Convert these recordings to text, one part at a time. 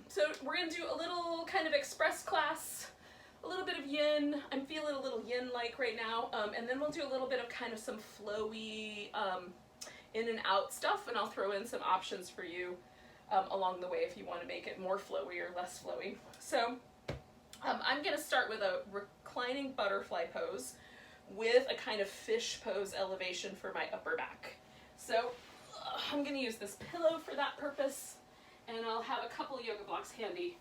So we're going to do a little kind of express class, a little bit of yin. I'm feeling a little yin-like right now. And then we'll do a little bit of kind of some flowy in and out stuff, and I'll throw in some options for you along the way if you want to make it more flowy or less flowy. So I'm going to start with a reclining butterfly pose with a kind of fish pose elevation for my upper back. So I'm going to use this pillow for that purpose, and I'll have a couple yoga blocks handy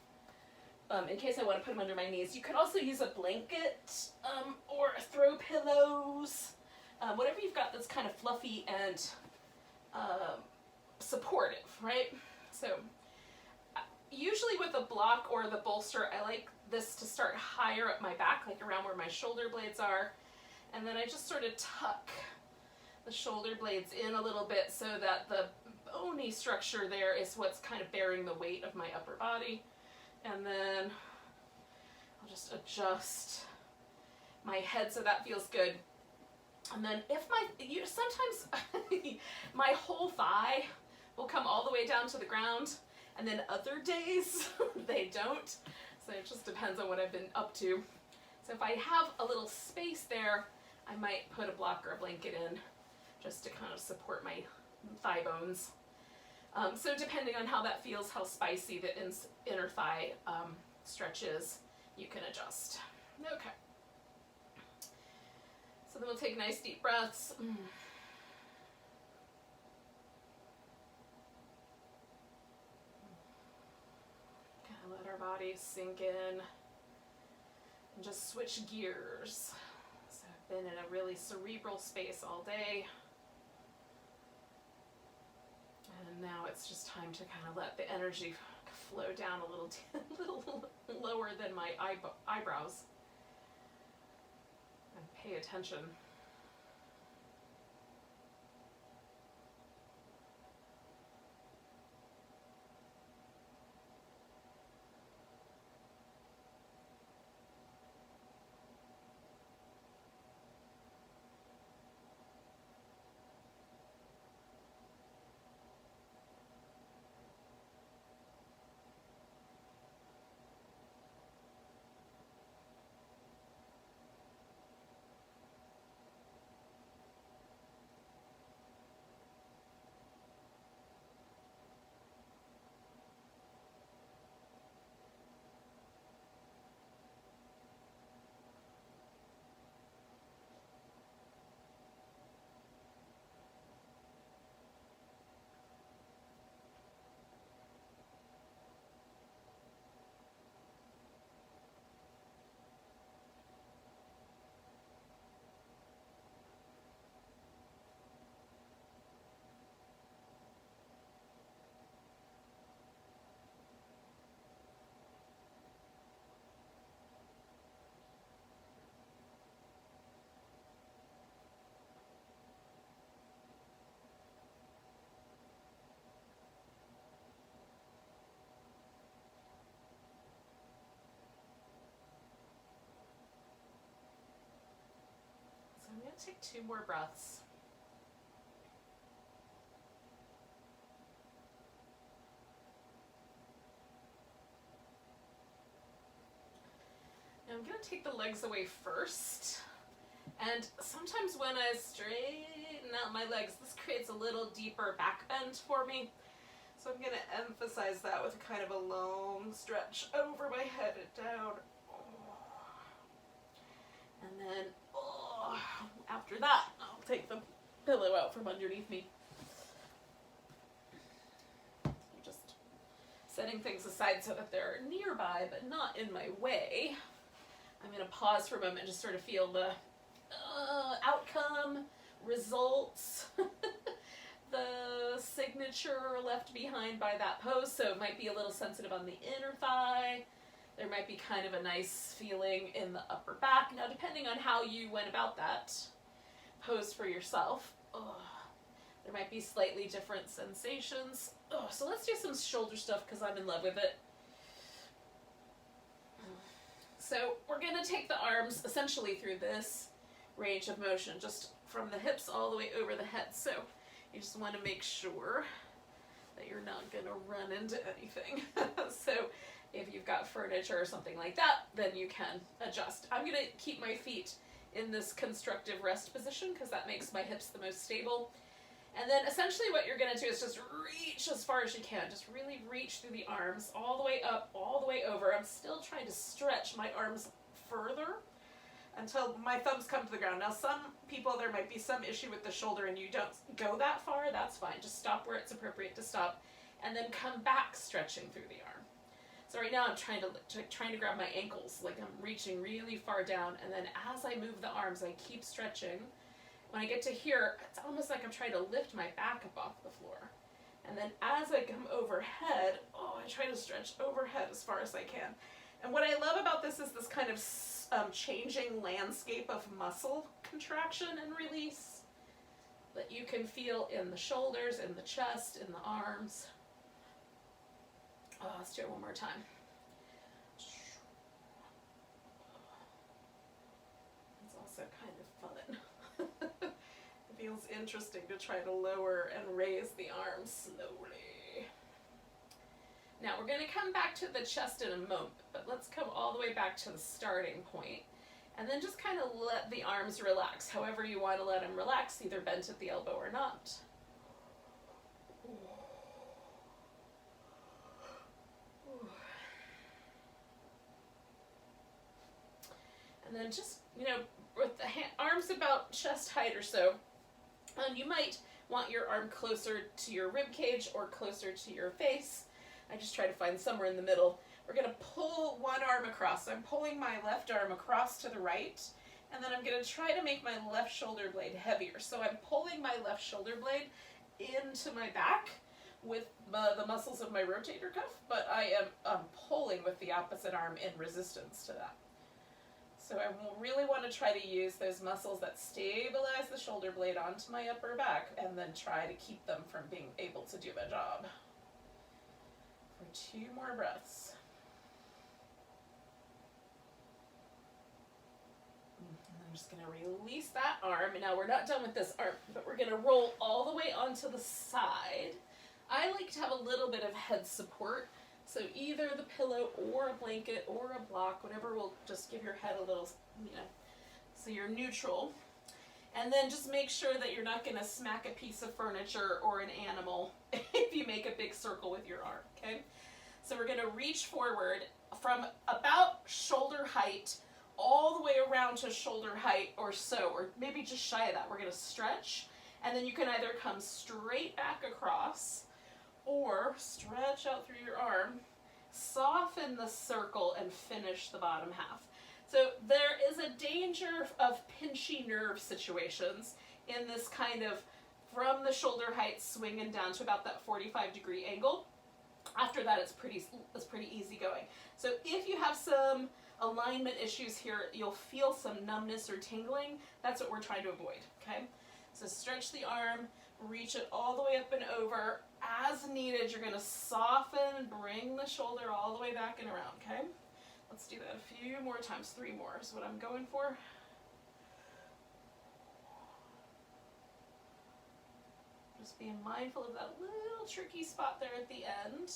in case I want to put them under my knees. You could also use a blanket or throw pillows, whatever you've got that's kind of fluffy and supportive, right? So usually with a block or the bolster, I like this to start higher up my back, like around where my shoulder blades are. And then I just sort of tuck the shoulder blades in a little bit so that the bony structure there is what's kind of bearing the weight of my upper body. And then I'll just adjust my head so that feels good. And then if sometimes my whole thigh will come all the way down to the ground, and then other days they don't. So it just depends on what I've been up to. So if I have a little space there, I might put a block or a blanket in just to kind of support my thigh bones. So depending on how that feels, how spicy the inner thigh stretch is, you can adjust. Okay. So then we'll take nice deep breaths. Kind of let our bodies sink in and just switch gears. So I've been in a really cerebral space all day. And now it's just time to kind of let the energy flow down a little lower than my eyebrows. And pay attention. I'm going to take 2 more breaths. Now I'm going to take the legs away first. And sometimes when I straighten out my legs, this creates a little deeper back bend for me. So I'm going to emphasize that with kind of a long stretch over my head and down. And then after that, I'll take the pillow out from underneath me. I'm just setting things aside so that they're nearby but not in my way. I'm going to pause for a moment and just sort of feel the outcome, results, the signature left behind by that pose. So it might be a little sensitive on the inner thigh. There might be kind of a nice feeling in the upper back. Now, depending on how you went about that pose for yourself, there might be slightly different sensations. So let's do some shoulder stuff because I'm in love with it. So we're going to take the arms essentially through this range of motion, just from the hips all the way over the head. So you just want to make sure that you're not going to run into anything. So furniture or something like that, then you can adjust. I'm gonna keep my feet in this constructive rest position because that makes my hips the most stable. And then essentially what you're gonna do is just reach as far as you can. Just really reach through the arms, all the way up, all the way over. I'm still trying to stretch my arms further until my thumbs come to the ground. Now some people, there might be some issue with the shoulder and you don't go that far, that's fine. Just stop where it's appropriate to stop and then come back stretching through the arm. So right now I'm trying to grab my ankles, like I'm reaching really far down, and then as I move the arms, I keep stretching. When I get to here, it's almost like I'm trying to lift my back up off the floor. And then as I come overhead, I try to stretch overhead as far as I can. And what I love about this is this kind of changing landscape of muscle contraction and release that you can feel in the shoulders, in the chest, in the arms. Let's do it one more time. It's also kind of fun. It feels interesting to try to lower and raise the arms slowly. Now we're going to come back to the chest in a moment, but let's come all the way back to the starting point and then just kind of let the arms relax, however you want to let them relax, either bent at the elbow or not. And then just, with the arms about chest height or so, you might want your arm closer to your rib cage or closer to your face. I just try to find somewhere in the middle. We're going to pull one arm across. So I'm pulling my left arm across to the right, and then I'm going to try to make my left shoulder blade heavier. So I'm pulling my left shoulder blade into my back with the muscles of my rotator cuff, but I am pulling with the opposite arm in resistance to that. So I really want to try to use those muscles that stabilize the shoulder blade onto my upper back and then try to keep them from being able to do the job. For 2 more breaths. And I'm just going to release that arm. And now we're not done with this arm, but we're going to roll all the way onto the side. I like to have a little bit of head support. So either the pillow or a blanket or a block, whatever will just give your head a little, so you're neutral. And then just make sure that you're not going to smack a piece of furniture or an animal if you make a big circle with your arm, okay? So we're going to reach forward from about shoulder height all the way around to shoulder height or so, or maybe just shy of that. We're going to stretch, and then you can either come straight back across or stretch out through your arm, soften the circle, and finish the bottom half. So there is a danger of pinchy nerve situations in this kind of from the shoulder height swinging down to about that 45-degree angle. After that, it's pretty easy going. So if you have some alignment issues here, you'll feel some numbness or tingling. That's what we're trying to avoid, okay? So stretch the arm, reach it all the way up and over. As needed, you're going to soften, bring the shoulder all the way back and around, okay? Let's do that a few more times. 3 more is what I'm going for. Just being mindful of that little tricky spot there at the end.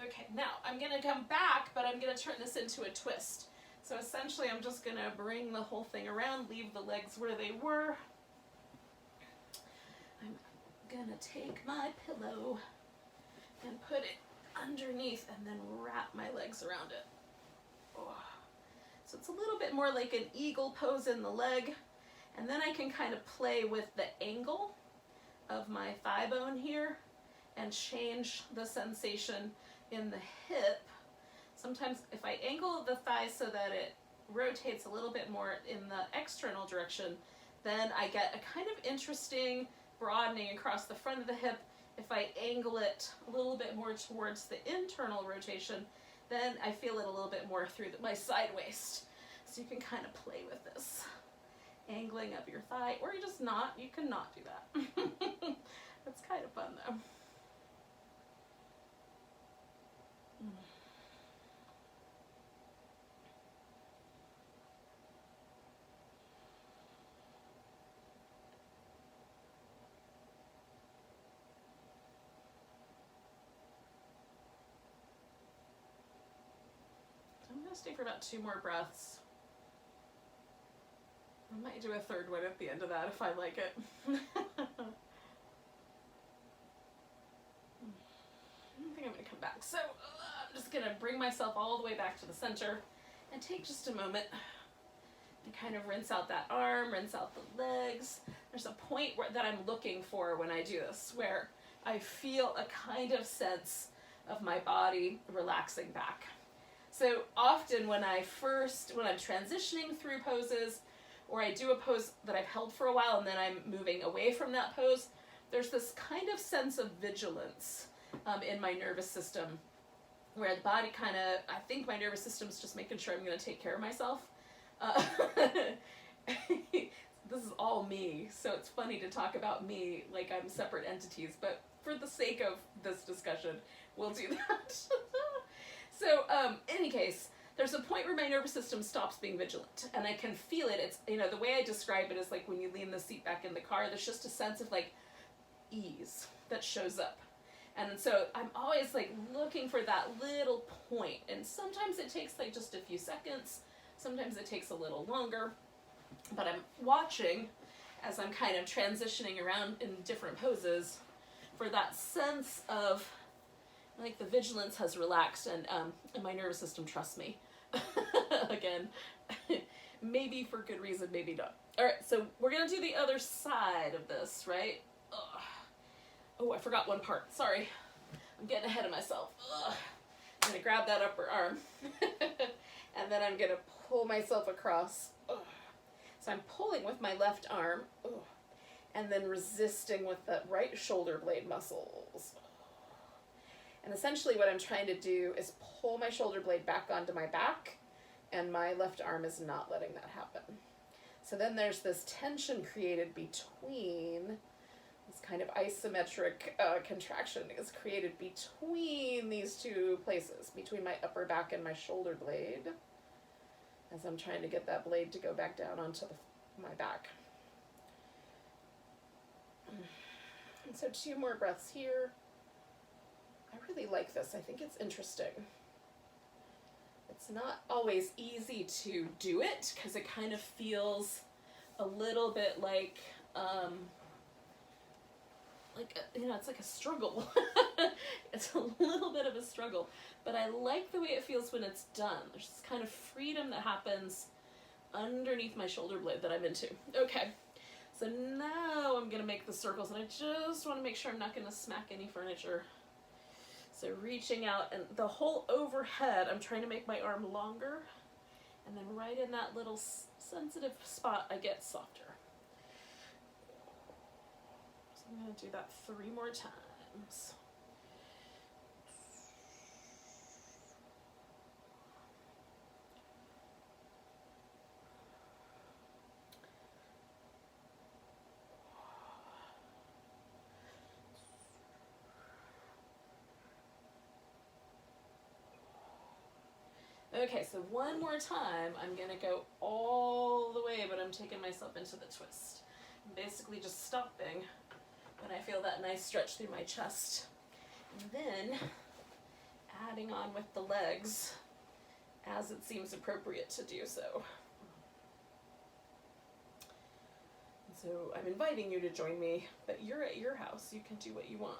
Okay, now I'm going to come back, but I'm going to turn this into a twist. So essentially I'm just going to bring the whole thing around, leave the legs where they were. I'm going to take my pillow and put it underneath and then wrap my legs around it. Oh. So it's a little bit more like an eagle pose in the leg. And then I can kind of play with the angle of my thigh bone here and change the sensation in the hip. Sometimes if I angle the thigh so that it rotates a little bit more in the external direction, then I get a kind of interesting broadening across the front of the hip. If I angle it a little bit more towards the internal rotation, then I feel it a little bit more through my side waist. So you can kind of play with this. Angling up your thigh, or you just not, you can not do that. It's kind of fun though. gonna stay for about 2 more breaths. I might do a third one at the end of that if I like it. I think I'm gonna come back. So I'm just gonna bring myself all the way back to the center and take just a moment and kind of rinse out that arm, rinse out the legs. There's a point that I'm looking for when I do this, where I feel a kind of sense of my body relaxing back. So often when I'm transitioning through poses, or I do a pose that I've held for a while and then I'm moving away from that pose, there's this kind of sense of vigilance in my nervous system, where the body kind of, I think my nervous system's just making sure I'm going to take care of myself. This is all me, so it's funny to talk about me like I'm separate entities, but for the sake of this discussion, we'll do that. So, in any case, there's a point where my nervous system stops being vigilant, and I can feel it. It's, you know, the way I describe it is like when you lean the seat back in the car, there's just a sense of like ease that shows up. And so I'm always like looking for that little point, and sometimes it takes like just a few seconds, sometimes it takes a little longer, but I'm watching as I'm kind of transitioning around in different poses for that sense of like the vigilance has relaxed, and my nervous system trusts me. Again, maybe for good reason, maybe not. All right, so we're gonna do the other side of this, right? Ugh. Oh, I forgot one part. Sorry, I'm getting ahead of myself. Ugh. I'm gonna grab that upper arm, and then I'm gonna pull myself across. Ugh. So I'm pulling with my left arm, ugh, and then resisting with the right shoulder blade muscles. And essentially what I'm trying to do is pull my shoulder blade back onto my back, and my left arm is not letting that happen. So then there's this tension created between, this kind of isometric contraction is created between these two places, between my upper back and my shoulder blade, as I'm trying to get that blade to go back down onto my back. And so 2 more breaths here. I really like this. I think it's interesting. It's not always easy to do it because it kind of feels a little bit like you know, it's like a struggle. It's a little bit of a struggle, but I like the way it feels when it's done. There's this kind of freedom that happens underneath my shoulder blade that I'm into. Okay, so now I'm gonna make the circles, and I just want to make sure I'm not gonna smack any furniture. So reaching out, and the whole overhead, I'm trying to make my arm longer, and then right in that little sensitive spot, I get softer. So I'm going to do that 3 more times. Okay, so one more time, I'm gonna go all the way, but I'm taking myself into the twist. I'm basically just stopping when I feel that nice stretch through my chest. And then adding on with the legs as it seems appropriate to do so. And so I'm inviting you to join me, but you're at your house. You can do what you want.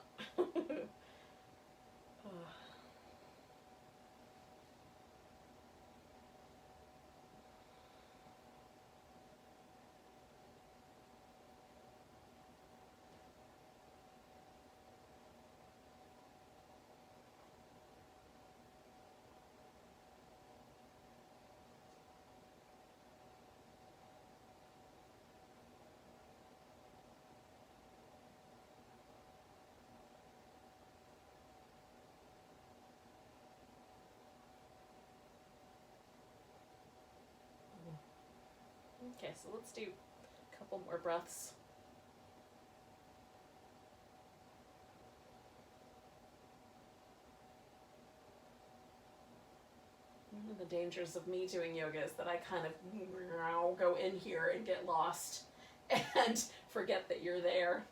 Okay, so let's do a couple more breaths. One of the dangers of me doing yoga is that I kind of go in here and get lost and forget that you're there,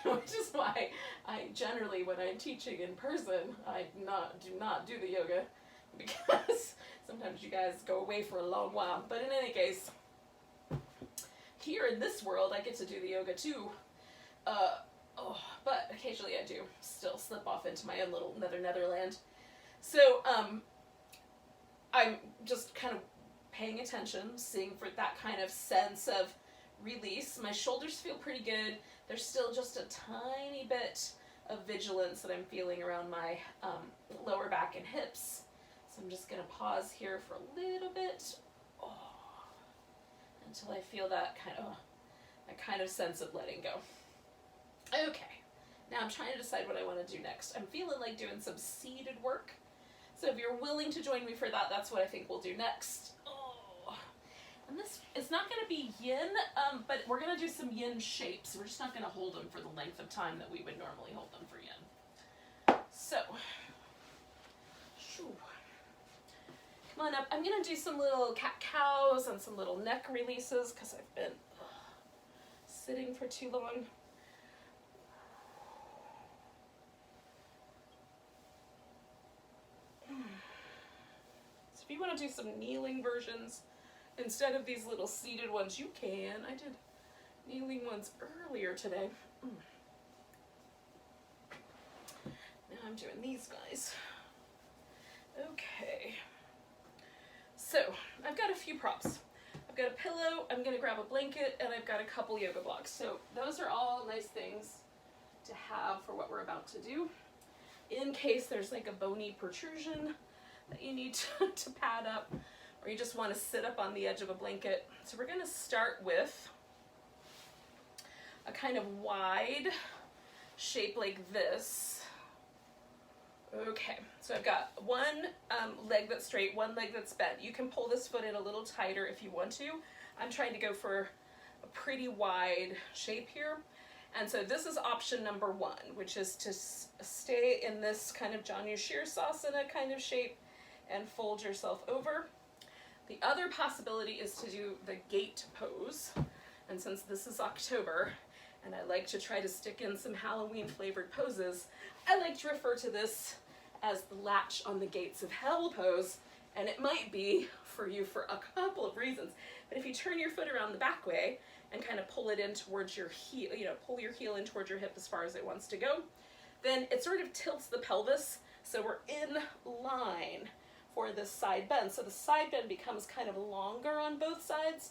which is why I generally, when I'm teaching in person, I do not do the yoga, because Sometimes you guys go away for a long while. But in any case, here in this world, I get to do the yoga too. But occasionally I do still slip off into my own little netherland. So I'm just kind of paying attention, seeing for that kind of sense of release. My shoulders feel pretty good. There's still just a tiny bit of vigilance that I'm feeling around my lower back and hips. So I'm just going to pause here for a little bit until I feel that kind of sense of letting go. Okay, now I'm trying to decide what I want to do next. I'm feeling like doing some seated work. So if you're willing to join me for that, that's what I think we'll do next. And this is not going to be yin, but we're going to do some yin shapes. We're just not going to hold them for the length of time that we would normally hold them for yin. So, come on up. I'm going to do some little cat-cows and some little neck releases because I've been sitting for too long. So if you want to do some kneeling versions instead of these little seated ones, you can. I did kneeling ones earlier today. Now I'm doing these guys. Okay. So I've got a few props. I've got a pillow, I'm going to grab a blanket, and I've got a couple yoga blocks. So those are all nice things to have for what we're about to do. In case there's like a bony protrusion that you need to pad up, or you just want to sit up on the edge of a blanket. So we're going to start with a kind of wide shape like this. Okay, so I've got one leg that's straight, one leg that's bent. You can pull this foot in a little tighter if you want to. I'm trying to go for a pretty wide shape here. And so this is option number one, which is to stay in this kind of Janu Shirsasana kind of shape and fold yourself over. The other possibility is to do the gate pose. And since this is October, and I like to try to stick in some Halloween flavored poses, I like to refer to this as the latch on the gates of hell pose. And it might be for you for a couple of reasons. But if you turn your foot around the back way and kind of pull it in towards your heel, pull your heel in towards your hip as far as it wants to go, then it sort of tilts the pelvis. So we're in line for this side bend. So the side bend becomes kind of longer on both sides,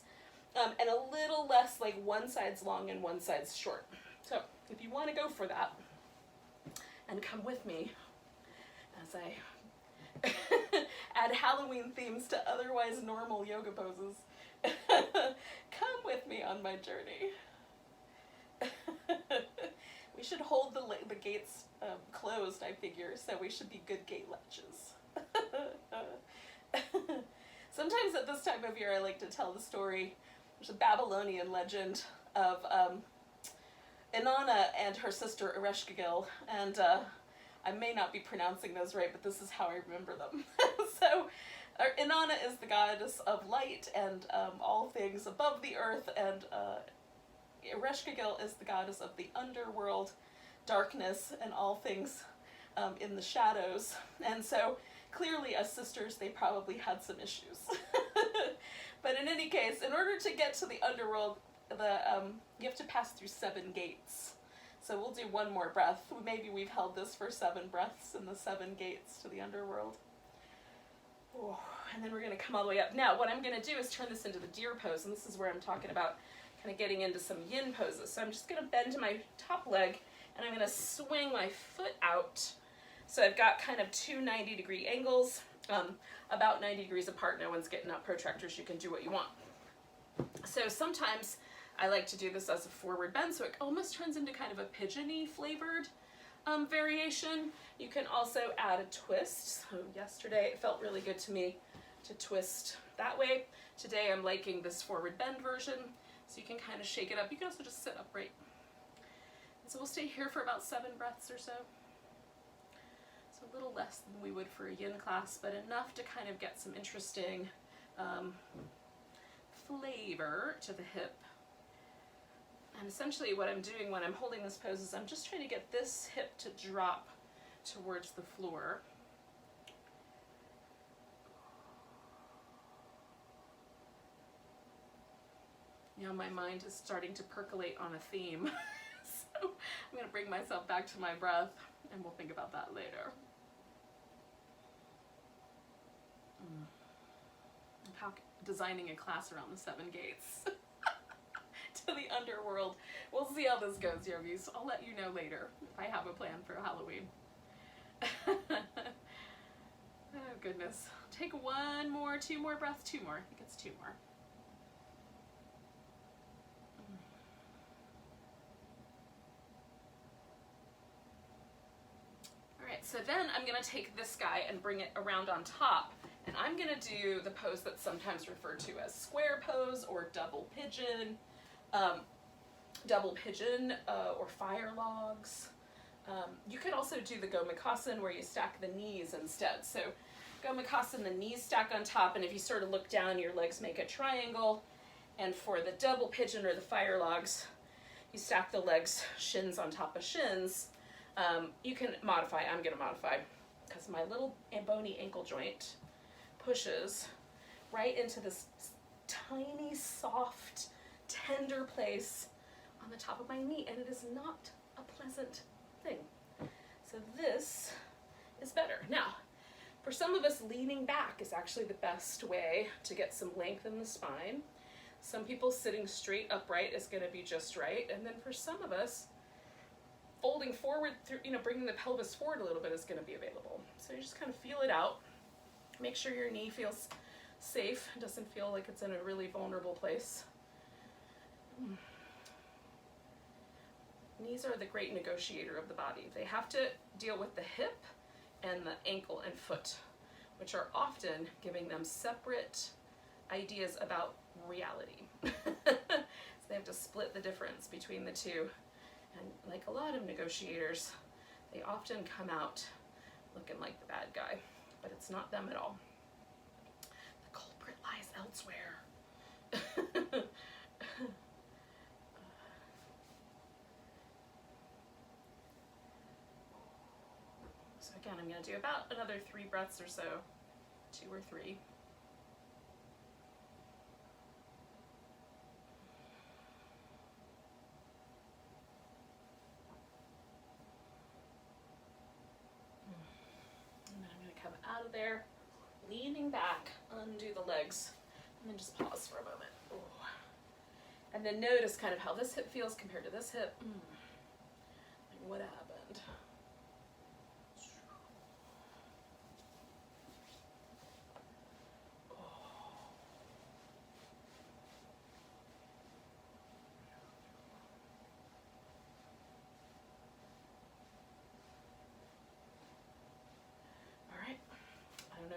and a little less like one side's long and one side's short. So if you want to go for that and come with me as I add Halloween themes to otherwise normal yoga poses, come with me on my journey. We should hold the gates closed, I figure, so we should be good gate latches. Sometimes at this time of year I like to tell the story. There's a Babylonian legend of Inanna and her sister Ereshkigal, and I may not be pronouncing those right, but this is how I remember them. So Inanna is the goddess of light and all things above the earth, and Ereshkigal is the goddess of the underworld, darkness, and all things in the shadows. And so clearly as sisters they probably had some issues. But in any case, in order to get to the underworld, you have to pass through 7 gates. So we'll do one more breath. Maybe we've held this for 7 breaths in the 7 gates to the underworld. Oh, and then we're going to come all the way up. Now what I'm going to do is turn this into the deer pose, and this is where I'm talking about kind of getting into some yin poses. So I'm just going to bend my top leg, and I'm going to swing my foot out. So I've got kind of 2 90-degree angles, about 90 degrees apart. No one's getting out protractors. You can do what you want. So sometimes I like to do this as a forward bend, so it almost turns into kind of a pigeon-y flavored variation. You can also add a twist. So yesterday it felt really good to me to twist that way. Today I'm liking this forward bend version, so you can kind of shake it up. You can also just sit upright. So we'll stay here for about 7 breaths or so. So a little less than we would for a yin class, but enough to kind of get some interesting flavor to the hip. And essentially what I'm doing when I'm holding this pose is I'm just trying to get this hip to drop towards the floor. You know, my mind is starting to percolate on a theme. So I'm going to bring myself back to my breath, and we'll think about that later. How designing a class around the 7 gates to the underworld. We'll see how this goes, yogis. I'll let you know later if I have a plan for Halloween. Oh goodness. Take 1 more, 2 more breaths, 2 more. I think it's 2 more. All right, so then I'm gonna take this guy and bring it around on top. And I'm gonna do the pose that's sometimes referred to as square pose or double pigeon or fire logs. You could also do the Gomukhasana where you stack the knees instead. So Gomukhasana, the knees stack on top, and if you sort of look down, your legs make a triangle. And for the double pigeon or the fire logs, you stack the legs, shins on top of shins. You can modify, I'm gonna modify, because my little bony ankle joint pushes right into this tiny, soft, tender place on the top of my knee, and it is not a pleasant thing. So this is better. Now, for some of us, leaning back is actually the best way to get some length in the spine. Some people sitting straight upright is going to be just right, and then for some of us, folding forward through, bringing the pelvis forward a little bit is going to be available. So you just kind of feel it out. Make sure your knee feels safe, doesn't feel like it's in a really vulnerable place. Knees are the great negotiator of the body. They have to deal with the hip and the ankle and foot, which are often giving them separate ideas about reality. So they have to split the difference between the two. And like a lot of negotiators, they often come out looking like the bad guy, but it's not them at all. The culprit lies elsewhere. So again, I'm going to do about another 3 breaths or so, 2 or 3. Out of there, leaning back, undo the legs, and then just pause for a moment. Ooh. And then notice kind of how this hip feels compared to this hip. Like what happened?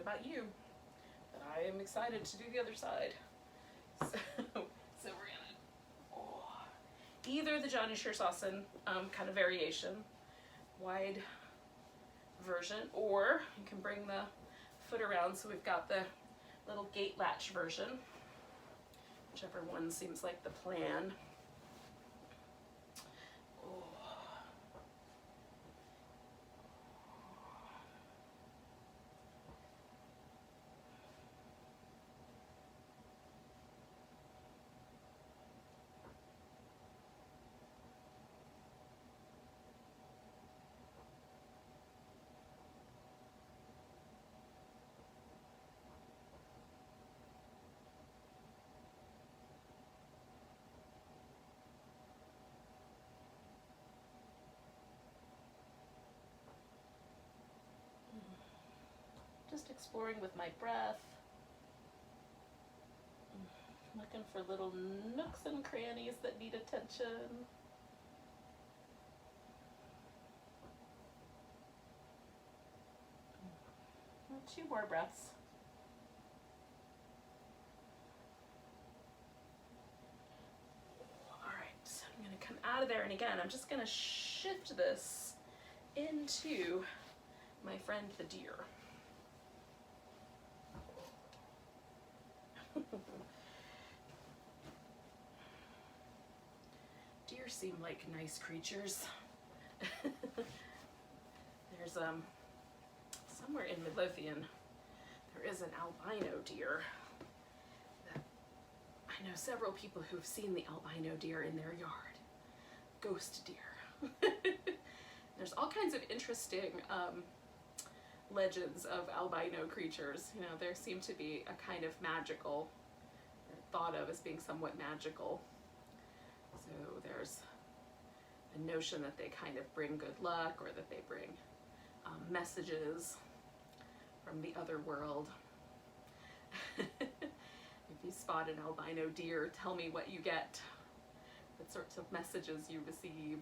About you, but I am excited to do the other side. So we're gonna either the Janu Shirsasana kind of variation, wide version, or you can bring the foot around. So we've got the little gate latch version, whichever one seems like the plan. Just exploring with my breath, looking for little nooks and crannies that need attention. 2 more breaths. All right, so I'm going to come out of there, and again, I'm just going to shift this into my friend the deer. Deer seem like nice creatures. There's somewhere in Midlothian there is an albino deer that I I know several people who've seen the albino deer in their yard. Ghost deer. There's all kinds of interesting legends of albino creatures. You know, there seem to be a kind of magical, thought of as being somewhat magical. So there's a notion that they kind of bring good luck, or that they bring messages from the other world. If you spot an albino deer, tell me what you get, what sorts of messages you receive.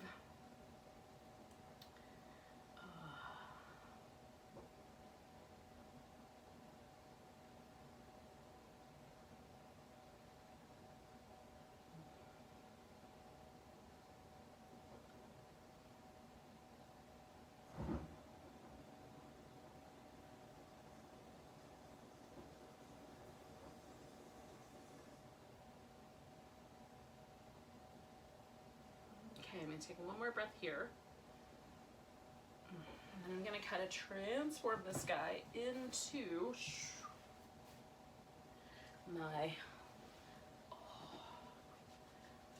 Okay, I'm going to take one more breath here. And then I'm going to kind of transform this guy into my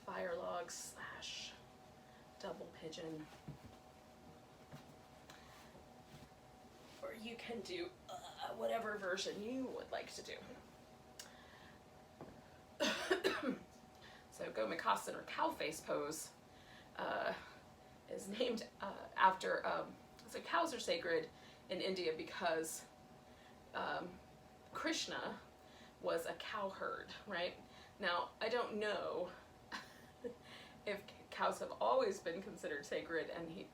fire log slash double pigeon. Or you can do whatever version you would like to do. So Gomakasana, or cow face pose, is named after, so cows are sacred in India because Krishna was a cowherd, right? Now, I don't know if cows have always been considered sacred and he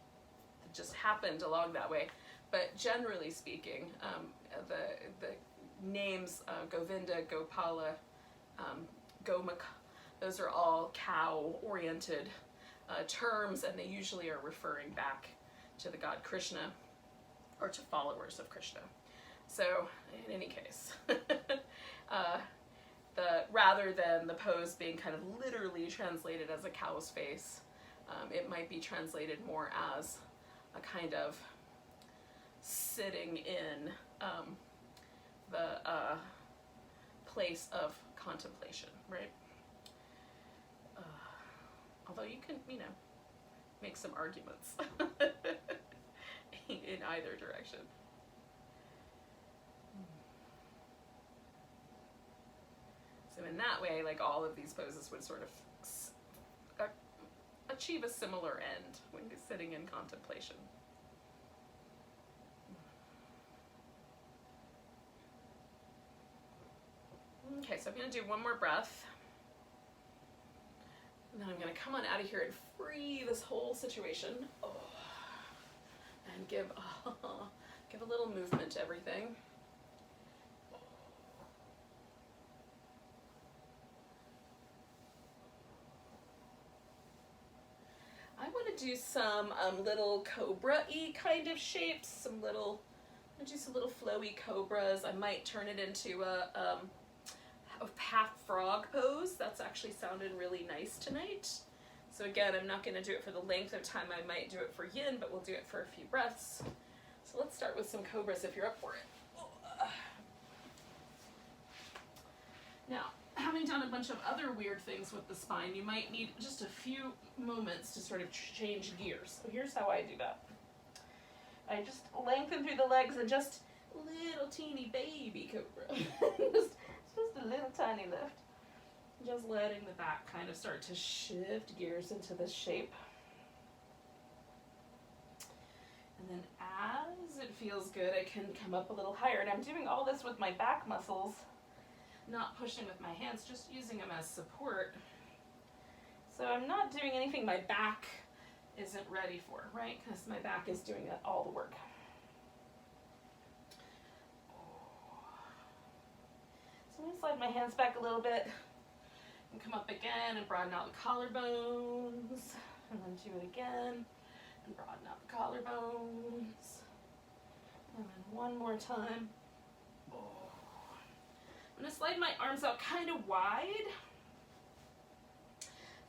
just happened along that way, but generally speaking, the names Govinda, Gopala, Gomaka, those are all cow-oriented terms, and they usually are referring back to the god Krishna or to followers of Krishna. So, in any case, rather than the pose being kind of literally translated as a cow's face, it might be translated more as a kind of sitting in the place of contemplation, right? Although you can, you know, make some arguments in either direction. So in that way, like, all of these poses would sort of achieve a similar end when you're sitting in contemplation. Okay, so I'm going to do one more breath. And then I'm going to come on out of here and free this whole situation. Oh. And give a little movement to everything. I want to do some little cobra-y kind of shapes, I'm going to do some little flowy cobras. I might turn it into a half frog pose. That's actually sounded really nice tonight. So again, I'm not going to do it for the length of time. I might do it for yin, but we'll do it for a few breaths. So let's start with some cobras if you're up for it. Now, having done a bunch of other weird things with the spine, you might need just a few moments to sort of change gears. So here's how I do that. I just lengthen through the legs and just little teeny baby cobra. just a little tiny lift. Just letting the back kind of start to shift gears into this shape. And then as it feels good, I can come up a little higher. And I'm doing all this with my back muscles, not pushing with my hands, just using them as support. So I'm not doing anything my back isn't ready for, right? Because my back is doing all the work. So I'm going to slide my hands back a little bit and come up again and broaden out the collarbones, and then do it again and broaden out the collarbones, and then one more time. I'm going to slide my arms out kind of wide,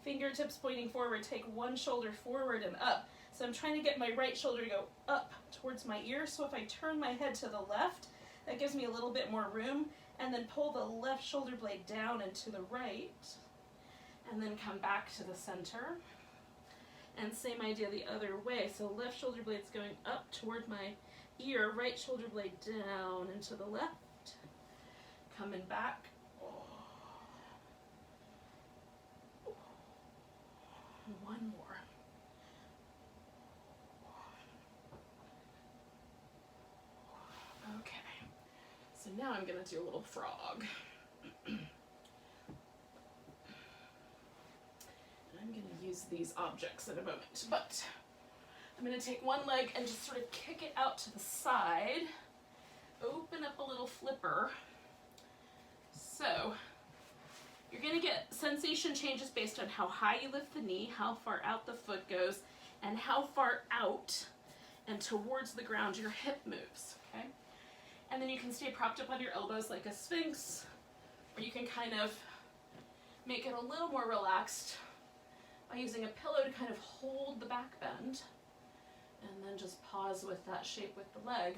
fingertips pointing forward, take one shoulder forward and up. So I'm trying to get my right shoulder to go up towards my ear, so if I turn my head to the left, that gives me a little bit more room, and then pull the left shoulder blade down and to the right, and then come back to the center. And same idea the other way. So left shoulder blade's going up toward my ear, right shoulder blade down and to the left, coming back. One more. Okay, so now I'm going to do a little frog. I'm going to use these objects in a moment, but I'm going to take one leg and just sort of kick it out to the side, open up a little flipper. So you're going to get sensation changes based on how high you lift the knee, how far out the foot goes, and how far out and towards the ground your hip moves, okay? And then you can stay propped up on your elbows like a sphinx, or you can kind of make it a little more relaxed by using a pillow to kind of hold the back bend, and then just pause with that shape with the leg.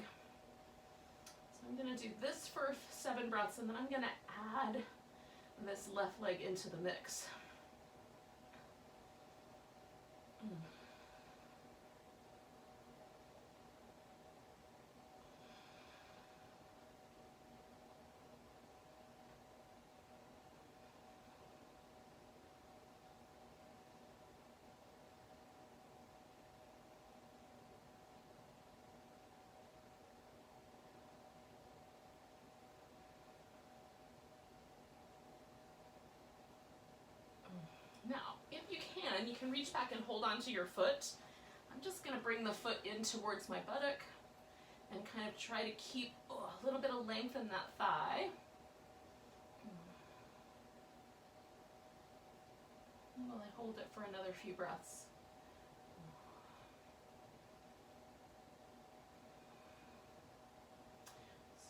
So I'm going to do this for 7 breaths, and then I'm going to add this left leg into the mix. Now, if you can reach back and hold onto your foot. I'm just going to bring the foot in towards my buttock and kind of try to keep a little bit of length in that thigh. While I hold it for another few breaths.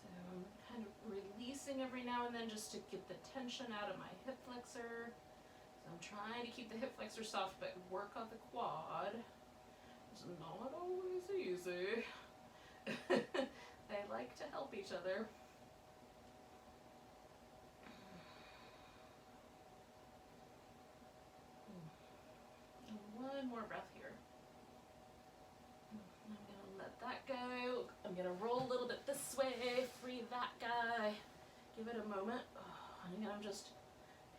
So I'm kind of releasing every now and then just to get the tension out of my hip flexor. So I'm trying to keep the hip flexor soft, but work on the quad. It's not always easy. They like to help each other. One more breath here. I'm going to let that go. I'm going to roll a little bit this way, free that guy. Give it a moment. And again, I'm just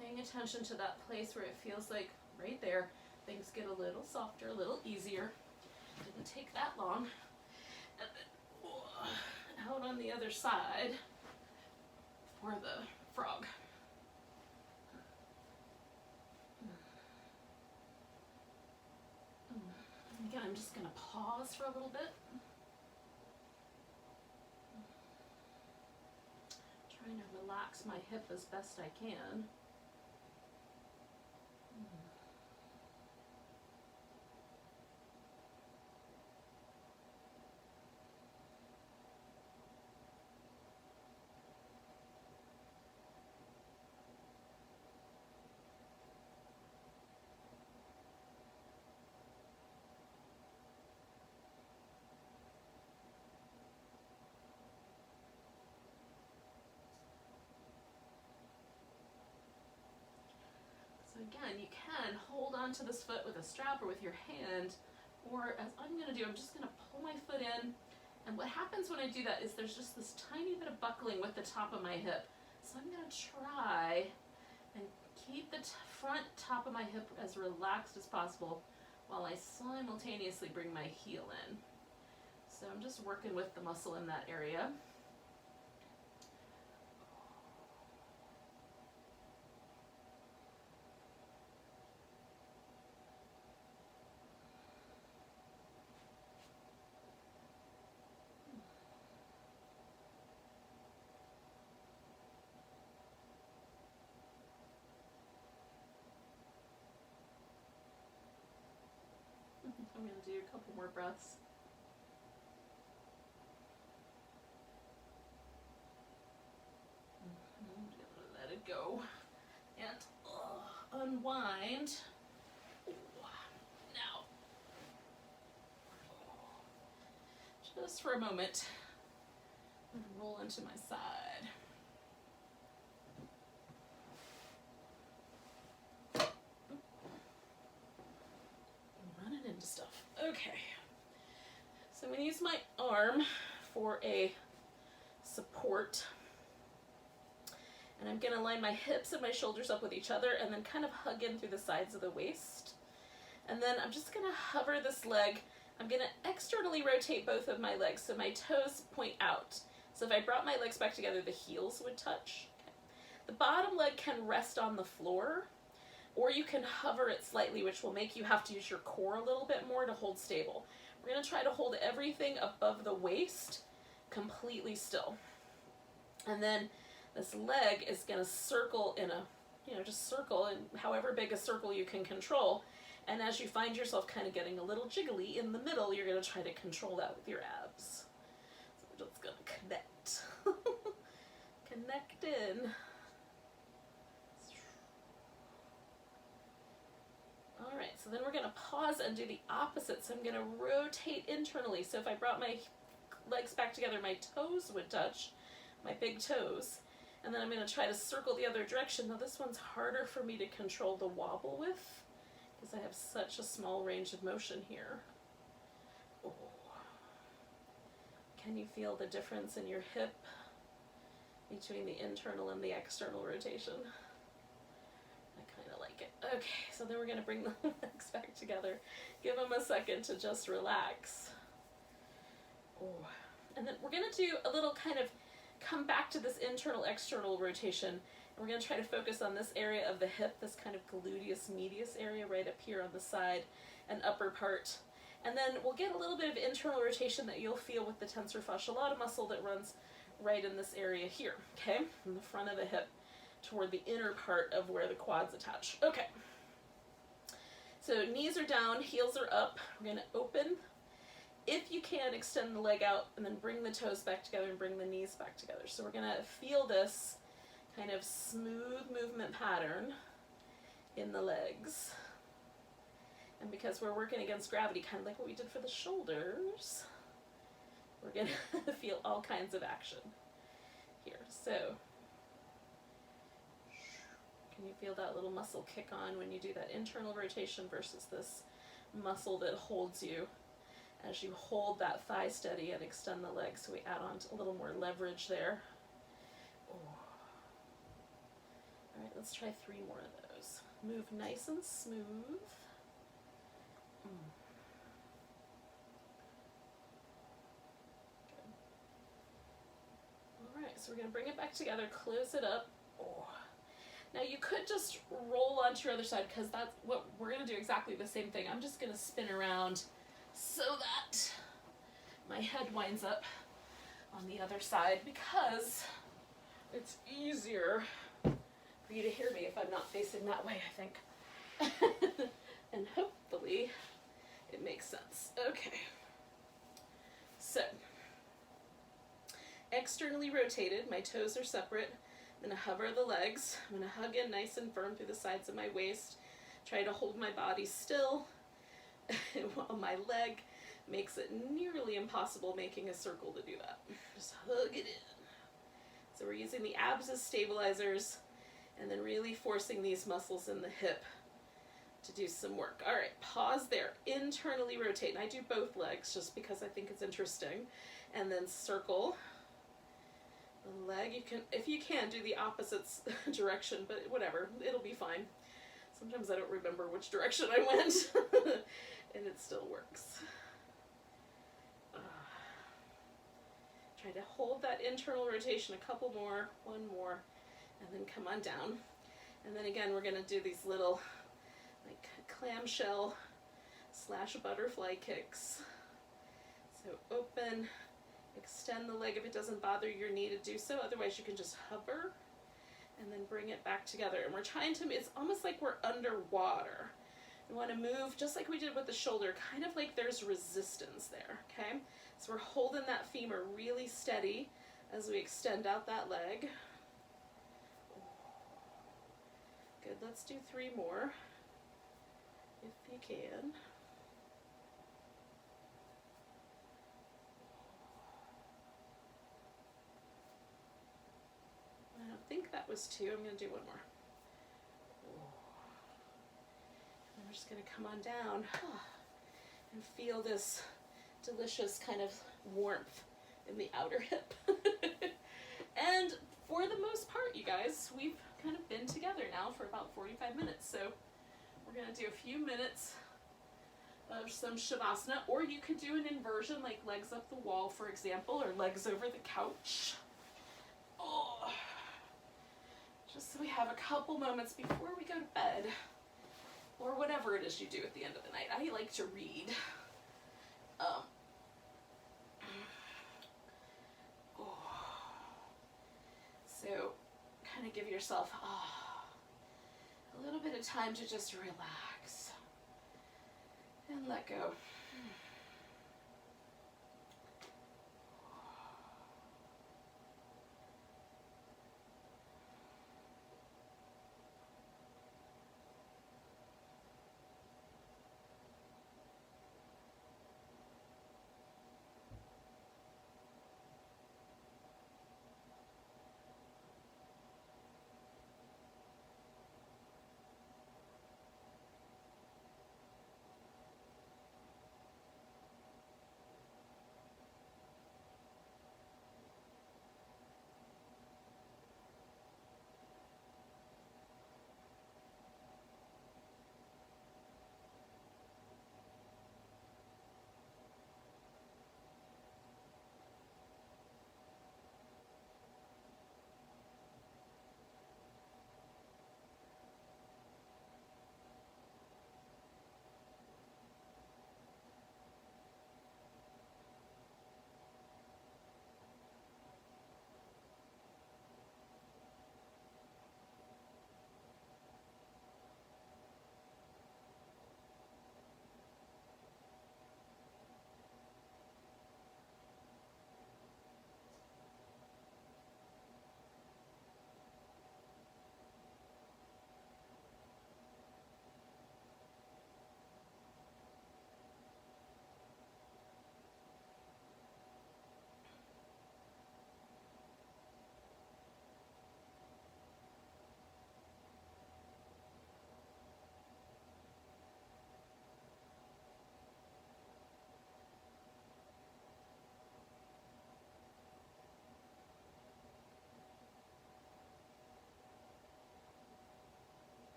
paying attention to that place where it feels like right there, things get a little softer, a little easier. Didn't take that long. And then out on the other side for the frog. Again, I'm just going to pause for a little bit. Trying to relax my hip as best I can. Again, you can hold on to this foot with a strap or with your hand, or as I'm going to do, I'm just going to pull my foot in, and what happens when I do that is there's just this tiny bit of buckling with the top of my hip. So I'm going to try and keep the front top of my hip as relaxed as possible while I simultaneously bring my heel in. So I'm just working with the muscle in that area. I'm going to do a couple more breaths. Let it go. And unwind. Now, just for a moment, roll into my side. Okay, so I'm going to use my arm for a support, and I'm going to line my hips and my shoulders up with each other and then kind of hug in through the sides of the waist. And then I'm just going to hover this leg. I'm going to externally rotate both of my legs so my toes point out. So if I brought my legs back together, the heels would touch. Okay. The bottom leg can rest on the floor, or you can hover it slightly, which will make you have to use your core a little bit more to hold stable. We're going to try to hold everything above the waist completely still. And then this leg is going to circle in a, just circle in however big a circle you can control. And as you find yourself kind of getting a little jiggly in the middle, you're going to try to control that with your abs. So we're just going to connect. Connect in. All right, so then we're going to pause and do the opposite. So I'm going to rotate internally. So if I brought my legs back together, my toes would touch, my big toes. And then I'm going to try to circle the other direction. Now this one's harder for me to control the wobble with because I have such a small range of motion here. Oh. Can you feel the difference in your hip between the internal and the external rotation? Okay, so then we're going to bring the legs back together. Give them a second to just relax. Oh. And then we're going to do a little kind of come back to this internal-external rotation. And we're going to try to focus on this area of the hip, this kind of gluteus medius area right up here on the side and upper part. And then we'll get a little bit of internal rotation that you'll feel with the tensor fasciae lata muscle that runs right in this area here, okay, in the front of the hip, toward the inner part of where the quads attach. Okay, so knees are down, heels are up. We're going to open. If you can, extend the leg out and then bring the toes back together and bring the knees back together. So we're going to feel this kind of smooth movement pattern in the legs. And because we're working against gravity, kind of like what we did for the shoulders, we're going to feel all kinds of action here. So can you feel that little muscle kick on when you do that internal rotation versus this muscle that holds you as you hold that thigh steady and extend the leg? So we add on a little more leverage there. Oh. All right, let's try 3 more of those. Move nice and smooth. Good. All right, so we're going to bring it back together, close it up. Oh. Now you could just roll onto your other side because that's what we're going to do, exactly the same thing. I'm just going to spin around so that my head winds up on the other side because it's easier for you to hear me if I'm not facing that way, I think. And hopefully it makes sense. Okay. So, externally rotated, my toes are separate. I'm going to hover the legs. I'm going to hug in nice and firm through the sides of my waist. Try to hold my body still while my leg makes it nearly impossible making a circle to do that. Just hug it in. So we're using the abs as stabilizers and then really forcing these muscles in the hip to do some work. All right, pause there. Internally rotate. And I do both legs just because I think it's interesting. And then circle the leg. You can, if you can, do the opposite direction, but whatever, it'll be fine. Sometimes I don't remember which direction I went, and it still works. Try to hold that internal rotation a couple more, 1 more, and then come on down. And then again, we're going to do these little like clamshell / butterfly kicks. So open, extend the leg if it doesn't bother your knee to do so. Otherwise, you can just hover and then bring it back together. And we're trying to, it's almost like we're underwater. We want to move just like we did with the shoulder, kind of like there's resistance there, okay? So we're holding that femur really steady as we extend out that leg. Good, let's do 3 more, if you can. I don't think that was 2, I'm going to do 1 more. And we're just going to come on down. And feel this delicious kind of warmth in the outer hip. And for the most part, you guys, we've kind of been together now for about 45 minutes. So we're going to do a few minutes of some Shavasana, or you could do an inversion like legs up the wall, for example, or legs over the couch. Oh. Just so we have a couple moments before we go to bed, or whatever it is you do at the end of the night. I like to read. So kind of give yourself a little bit of time to just relax and let go.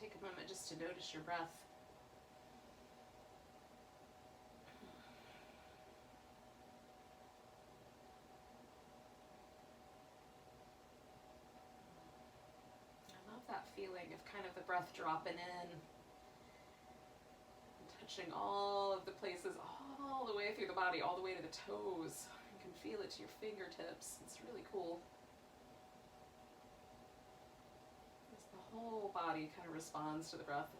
Take a moment just to notice your breath. I love that feeling of kind of the breath dropping in, and touching all of the places all the way through the body, all the way to the toes. You can feel it to your fingertips. It's really cool. As the whole body kind of responds to the breath.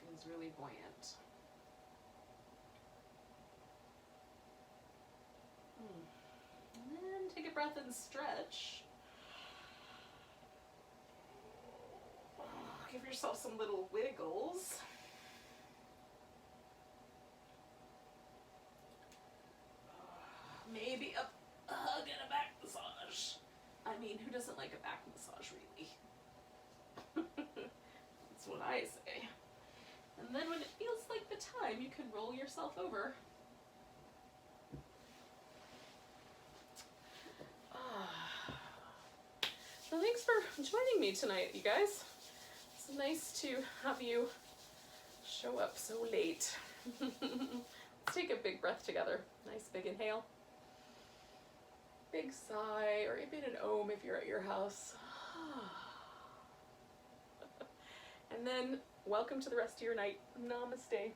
It feels really buoyant. And then take a breath and stretch. Give yourself some little wiggles. Maybe a hug and a back massage. I mean, who doesn't like a back massage, really? That's what I say. And then when it feels like the time, you can roll yourself over. So thanks for joining me tonight, you guys. It's nice to have you show up so late. Let's take a big breath together. Nice big inhale. Big sigh, or even an ohm if you're at your house. And then welcome to the rest of your night. Namaste.